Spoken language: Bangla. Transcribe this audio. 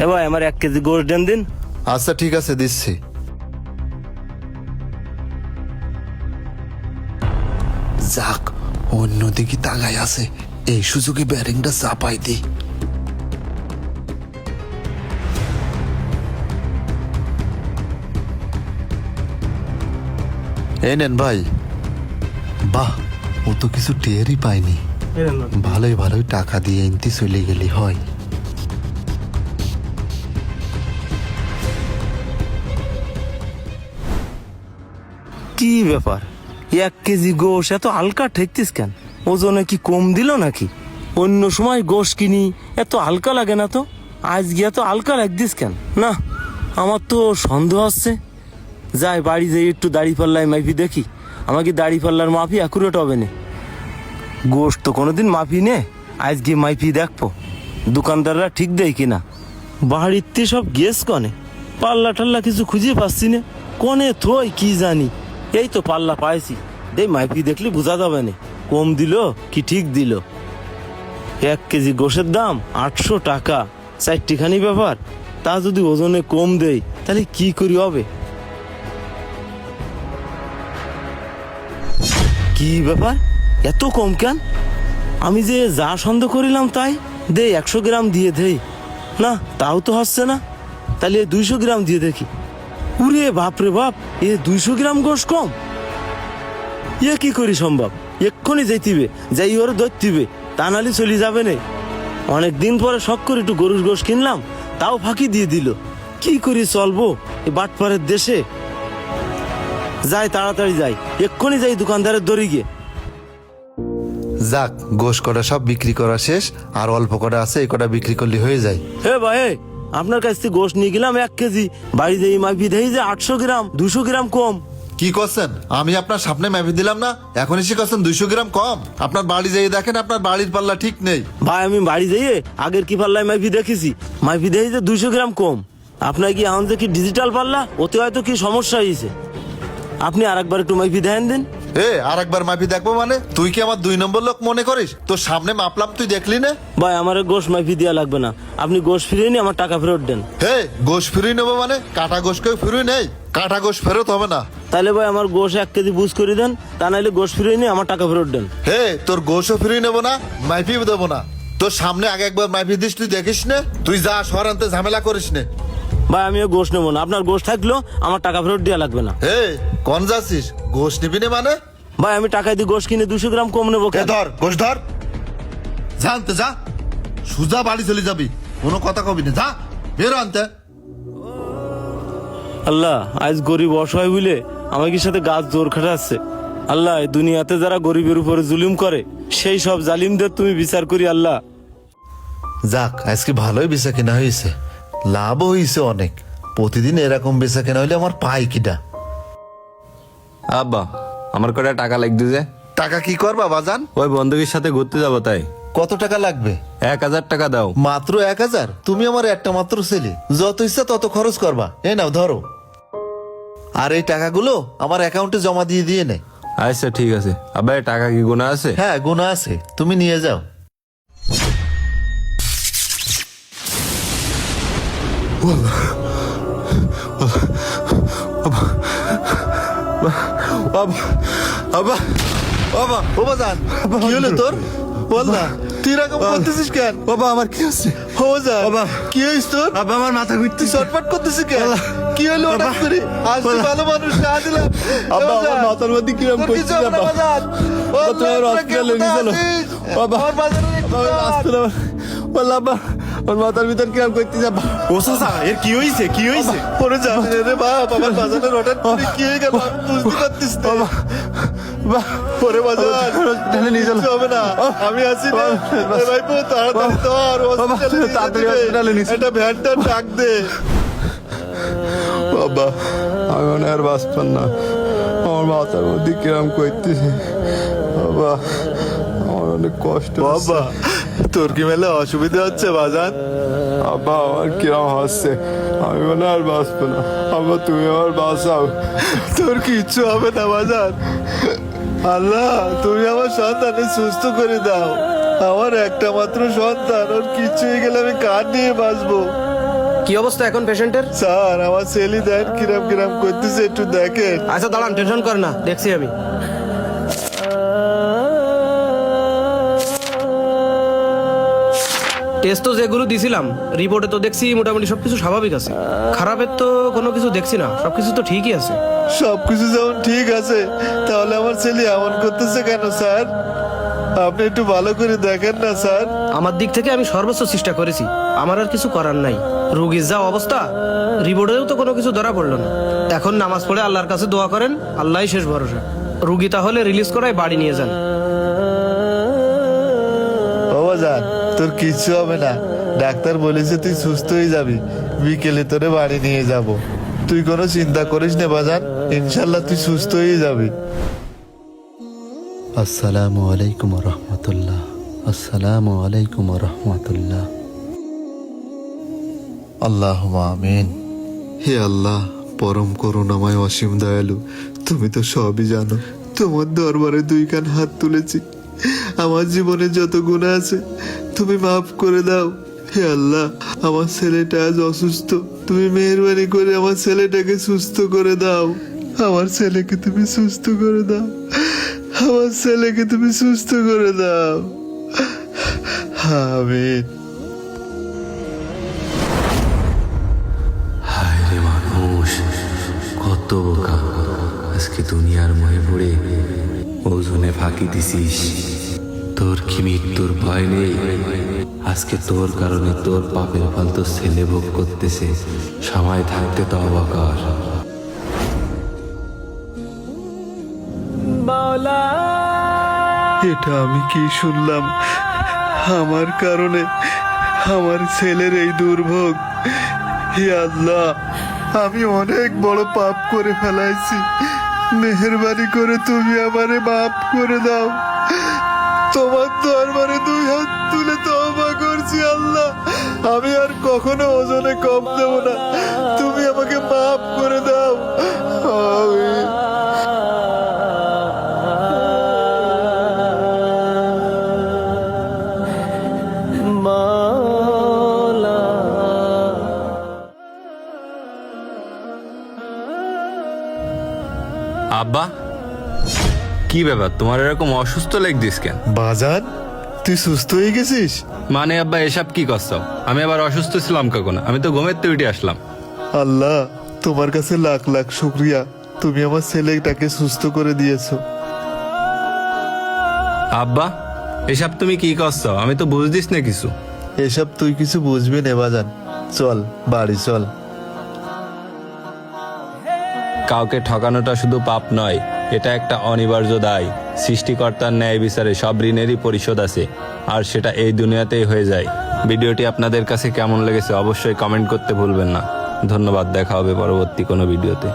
এ ভাই আমার 1 কেজি গোশ দেন দিন। আচ্ছা ঠিক আছে, দিচ্ছি। যাক, অন্যদিকে তাকাই আছে, এই সুযোগে ব্যারিংটা চাপাই দি। এই নেন ভাই। বাহ, ও তো কিছু টেরই পায়নি। ভালোই ভালোই টাকা দিয়ে এনতি চলে গেলি হয়। কি ব্যাপার, 1 কেজি গোশ এত হালকা ঠেকতিস কেন? ওজনে কি কম দিল নাকি? অন্য সময় গোশ কিনি এত হালকা লাগে না তো, আজ গিয়া তো হালকা লাগতিস কেন? না, আমার তো সন্দেহ হচ্ছে। যাই বাড়ি যাই একটু দাড়ি পাল্লায় মাইপি দেখি, আমাকে দাড়ি পাল্লার মাপি অ্যাকুরেট হবে না। গোশ তো কোনোদিন মাপি নে, আজ গিয়ে মাইপি দেখবো দোকানদাররা ঠিক দেয় কিনা। বাড়িতে সব গেস কনে, পাল্লা টাল্লা কিছু খুঁজে পাচ্ছি না, কনে থই কি জানি। এই তো পাল্লা পাইছি, এই মাইপি দেখলে বোঝা যাবে না কম দিল কি ঠিক দিল। 1 কেজি গোশের দাম 800 টাকা, 4টিখানি ব্যাপার। তা যদি ওজনে কম দেয় তাহলে কি করি হবে? কি ব্যাপার, এত কম কেন? আমি যে যা সন্দেহ করিলাম তাই দে, 100 গ্রাম দিয়ে দেই না, তাও তো হচ্ছে না। তাহলে 200 গ্রাম দিয়ে দেখি। উরে বাপরে বাপ, 200 গ্রাম গোশ কম? কি করি সম্ভব? এক্ষুনি যাইতিবে, যাই ওর ধরতিবে, তা নাহলে চলে যাবে না। অনেকদিন পরে শখ করে একটু গরুর গোশ কিনলাম, তাও ফাঁকি দিয়ে দিল। কি করি চলবো এই বাটপাড়ের দেশে? যাই তাড়াতাড়ি যাই, এক্ষুনি যাই দোকানদারের দড়ি গিয়ে। যাক, গোশ কটা সব বিক্রি করা শেষ, আর অল্প কটা আছে, এই কটা বিক্রি করলে হয়ে যায়। হে ভাই, আপনার কাছ থেকে গোশ নিয়ে গেলাম 1 কেজি, বাড়ি যেই মাইপি দেই যে 800 গ্রাম, 200 গ্রাম কম। কি করছেন? আমি আপনার সামনে মাপি দিলাম না, এখন এসে করছেন 200 গ্রাম কম? আপনার বাড়ি যেয়ে দেখেন, আপনার বাড়ির পাল্লা ঠিক নেই। ভাই আমি বাড়ি যেয়ে আগের কি পাল্লায় মাইপি দেখেছি, মাইপি দেই যে 200 গ্রাম কম। আপনার কি এখন যে কি ডিজিটাল পাল্লা, ওতে হয়তো কি সমস্যা হয়েছে। আপনি আরেকবার একটু মাইপি দেন দিন। আর একবার মাপি দেখবো মানে? তুই কি আমার 2 নম্বর লোক মনে করিস? তোর সামনে মাপলাম, তুই দেখলি না? ভাই আমার গোশ মাইপি দেওয়া লাগবে না, আপনি গোশ ফিরিয়ে নিয়ে আমার টাকা ফেরত দেন। গোশ ফিরিয়ে নেবো মানে? কাটা গোশ কেউ ফিরিয়ে নেই, কাটা গোশ ফেরত হবে না। তাহলে ভাই আমার গোশ 1 কেজি বুঝ করে দেন, তা নাহলে গোশ ফিরিয়ে নিয়ে আমার টাকা ফেরত দেন। তোর গোশও ফিরিয়ে নেবো না, মাইপিও দেবো না। তোর সামনে আগে একবার মাইপি দিস, তুই দেখিস না? তুই যা, শহর আনতে ঝামেলা করিস না। ভাই আমিও গোশ নেবো না, আপনার গোশ থাকলেও আমার টাকা ফেরত দেওয়া লাগবে না। কোন যাচ্ছিস? গোশ নিবি না মানে? ভাই আমি টাকা দিয়ে গোশ কিনে 200 গ্রাম কম নেবো কেন? ধর গোশ ধর, জানতে যা, সুজা বাড়ি চলে যাবি, কোনো কথা কবি না, যা বেরো আনতে। আল্লাহ, আজ গরিব অসহায় বুঝলে আমাকে সাথে গাছ জোর খাটাচ্ছে। আল্লাহ, এই দুনিয়াতে যারা গরিবের উপরে জুলুম করে সেই সব জালিমদের তুমি বিচার করি আল্লাহ। যাক, আজকে ভালোই বেচা কেনা হয়েছে, লাভও হয়েছে অনেক। প্রতিদিন এরকম বেচা কেনা হইলে আমার পাই কিটা। আব্বা, আমার কটা টাকা লাগবে যে। টাকা কি করবা বাজান? ওই বন্ধুকের সাথে ঘুরতে যাবো, তাই। কত টাকা লাগবে? 1000 টাকা দাও। মাত্র 1000? তুমি আমার একটা মাত্র ছেলে, যত ইচ্ছা তত খরচ করবা। নাও ধরো, আর এই টাকাগুলো আমার অ্যাকাউন্টে জমা দিয়ে দিয়ে নে। আচ্ছা ঠিক আছে। আব্বা, এই টাকা কি গোনা আছে? হ্যাঁ, গোনা আছে, তুমি নিয়ে যাও। কি হলো তোর? বল না, তুই এরকম করতেছিস কেন? বাবা আমার কি হচ্ছে? বাবা কি হয়েছে তোর? বাবা আমার মাথা ঘুরতে তুই চটপট করতেছিস কেন? কি হলো হঠাৎ করে? আজ তুই ভালো মানুষ না দিলাম। আব্বা আমার মাথার মধ্যে কিরম করছে বাবা। তুমি আমার হসপিটালে নিয়ে চলো বাবা। আসতে বাবা, ওর মাথার ভিতর কিরম করতে যাবা? ও চাচা, এর কি হইছে? কি হইছে? পরে যাবে রে বাপ, আমার বাজারের হঠাৎ করে কি হয়ে গেল বুঝতে পারতিস না। পরে বাজার হসপিটালে নিয়ে চলো। হবে না, আমি আছি না। ভাইপো তাড়াতাড়ি ধর, তাড়াতাড়ি হসপিটালে নিয়ে চলো। একটা ভ্যানটা ডাক দে। বাবা আমি মনে আর বাঁচতাম না, আমার মাথার মধ্যে কিরম করতেছে বাবা, আমার অনেক কষ্ট বাবা তোর কি মেলে অসুবিধা হচ্ছে বাজান? বাবা আমার কিরম হচ্ছে, আমি মনে আর বাঁচবো না। বাবা তুমি আমার বাঁচাও। তোর কিচ্ছু হবে না বাজান। আল্লাহ তুমি আমার সন্তানের সুস্থ করে দাও। আমার একটা মাত্র সন্তান, ওর কিচ্ছু হয়ে গেলে আমি কার নিয়ে বাঁচবো? কি অবস্থা এখন পেশেন্টের? স্যার আমার ছেলে দেন কিরাম কিরাম করতেছে একটু দেখেন। আচ্ছা দাঁড়ান, টেনশন কর না, দেখছি আমি। টেস্ট তো যেগুলো দিছিলাম রিপোর্টে তো দেখছি মোটামুটি সবকিছু স্বাভাবিক আছে। খারাপের তো কোনো কিছু দেখছি না, সবকিছু তো ঠিকই আছে। সবকিছু যেমন ঠিক আছে তাহলে আমার ছেলে এমন করতেছে কেন স্যার? আপনি একটু ভালো করে দেখেন না স্যার। আমার দিক থেকে আমি সর্বোচ্চ চেষ্টা করেছি, আমার আর কিছু করার নাই। রোগীর যা অবস্থা, রিপোর্টেও তো কোনো কিছু ধরা পড়লো না। এখন নামাজ পড়ে আল্লাহর কাছে দোয়া করেন, আল্লাহই শেষ ভরসা। রুগী তাহলে রিলিজ করায় বাড়ি নিয়ে যান। বাবা যান, তোর কিচ্ছু হবে না, ডাক্তার বলেছে তুই সুস্থ হয়ে যাবি। বিকেলে তোরে বাড়ি নিয়ে যাব, তুই কোনো চিন্তা করিস না বাজান, ইনশাল্লাহ তুই সুস্থ হয়ে যাবি। আসসালামু আলাইকুম রহমতুল্লাহ। আসসালামু আলাইকুম রহমতুল্লাহ। আল্লাহ আমিন। হে আল্লাহ, পরম করুণাময় অসীম দয়ালু, তুমি তো সবই জানো। তোমার দরবারে দুই কান হাত তুলেছি, আমার জীবনে যত গুনাহ আছে তুমি মাফ করে দাও। হে আল্লাহ, আমার ছেলেটা আজ অসুস্থ, তুমি মেহেরবানি করে আমার ছেলেটাকে সুস্থ করে দাও। আমার ছেলেকে তুমি সুস্থ করে দাও, আমার ছেলেকে তুমি সুস্থ করে দাও। আমিন। হায় রে মানুষ, কত বোকা। আজকে দুনিয়ার মহে পড়ে ওজনে ফাঁকি দিছিস। তোর কি মৃত্যুর ভয় নেই? আজকে তোর কারণে তোর পাপের ফল তোর ছেলে ভোগ করতেছে। সময় থাকতে তওবা কর। এটা আমি কি শুনলাম? আমার কারণে আমার ছেলের এই দুর্ভোগ। হে আল্লাহ, আমি অনেক বড় পাপ করে ফেলাইছি, মেহেরবানি করে তুমি আমারে মাফ করে দাও। তোমার দরবারে দুই হাত তুলে তওবা করছি আল্লাহ, আমি আর কখনো ওজনে কম দেব না, তুমি আমাকে মাফ করে দাও। আমিন। আব্বা, কি ব্যাপার, তোমার এরকম অসুস্থ লাগছিস কেন? বাজান, তুই সুস্থ হয়ে গেছিস? মানে আব্বা, এসব কি করছো? আমি আবার অসুস্থ ছিলাম কখন? আমি তো ঘুমের থেকে উঠে আসলাম। আল্লাহ, তোমার কাছে লাখ লাখ শুক্রিয়া, তুমি আমার ছেলেটাকে সুস্থ করে দিয়েছো। আব্বা, এসব তুমি কি করছো? আমি তো বুঝদিস না কিছু। এসব তুই কিছু বুঝবি না বাজান, চল বাড়ি চল। কাউকে ঠকানোটা শুধু পাপ নয়, এটা একটা অনিবার্য দায়। সৃষ্টিকর্তার ন্যায় বিচারে সব ঋণেরই পরিশোধ আছে, আর সেটা এই দুনিয়াতেই হয়ে যায়। ভিডিওটি আপনাদের কাছে কেমন লেগেছে অবশ্যই কমেন্ট করতে ভুলবেন না। ধন্যবাদ, দেখা হবে পরবর্তী কোনো ভিডিওতে।